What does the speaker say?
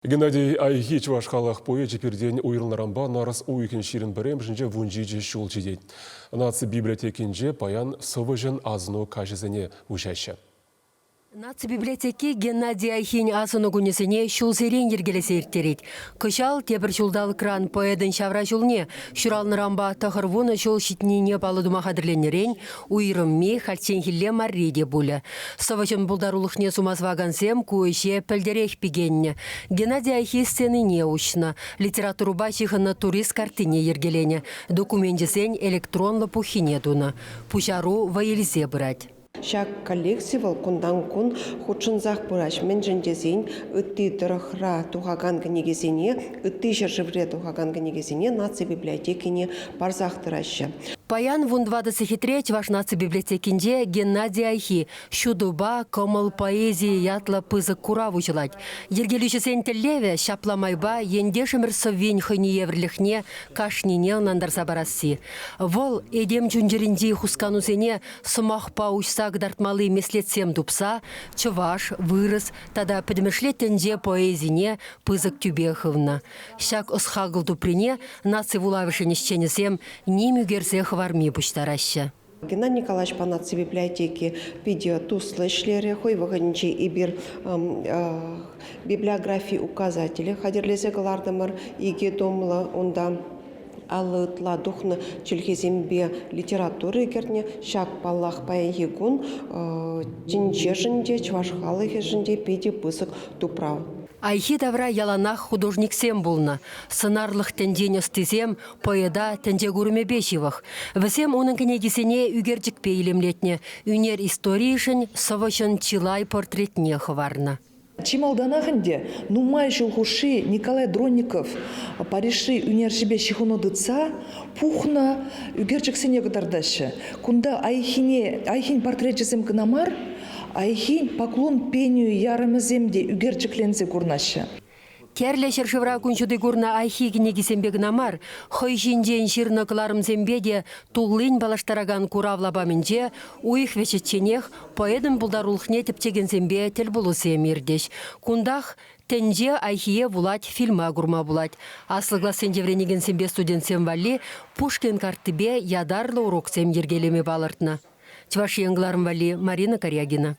Геннадий Айхи чувашқалық пойы жеперден ойырылнарамба нарыс уйкен ширин бірем жінже вунжиджи шул жидей. Наци библиотекинже паян сывыжын азыну кажызыне ушайшы. Наци библиотеки Геннадий Айхин асыны күнесіне шул серен ергелесе ертерет. Кышал тебір шулдал кран поэдін шавра шулне, шуралнырамба тахырвуны шул шитнине балыдума қадырленерен, уйрымме хальценхилле марреде бұлі. Савачын бұлдарулықне сумазвагансем көйше пілдерек пигенне. Геннадий Айхи сценыне ұшына, литературу башихына турист картине ергелене, документесен электронлы пухине дуна. Пушару ваелізе бұрать. Шак коллекциявал кундан кун худшинзах бураш мен жендезин ытты дырахра тухаган книгезине ытты жержевре тухаган книгезине наци библиотекине барзах тыраща. Паян вун 23 ваш наци библиотекинде Геннадий Айхи шудуба комыл поэзии ятла пызык кураву жылать. Ергелючесен теллеве шапламайба ендешемір соввень хыниеврлихне кашнине нандарса барасси. Вол эдем джунжеринди хусканусене сумах паучсак дартмалы меслетсем дупса, чуваш, вырос, тада подмешлетенде поэзине пызык тюбеховна. Шак осхагыл дуприне наци вулавышенещенесем ними герзех в армии пуштараща. Геннадий Николаевич по наци библиотеки видео туслы шлере хой выгодничи и бир библиографии указатели хадерлезе галардамар иге домла онда алытла духны челхезембе литературы керне шак паллах паягун чинчежинде чвашхалы хежинде педи пысык туправ. Айхи давра яланах художник сем булна. Сценарлых тендене стезем, поеда тенде гурме бешивах. Весем унын книгисене үгерджик пейлемлетне. Үнер историйшін совышын чилай портретне хварна. Чималданахынде нумай жылгуши Николай Дронников париши үнержібе шихуну дыца пухна үгерджик сене гыдардашы. Кунда айхин портрет жесем кынамар, айхин поклон пению ярымыземде үгерджиклензе курнашы. Керле шершевра күншуды гурна Айхи книгисембе гнамар, хой жинден ширны кыларым зембеде туллын балаштараган куравлабамынже, уих вечетченех поэдым булдарулхне тептеген зембе тел булусе мирдеш. Кундах тенже Айхие булать фильма гурма булать. Аслыгла сендевренеген зембе студентсем вали Пушкин картыбе ядарлы урок сем ергелеме балыртна. Чваш еңгларым вали Марина Корягина.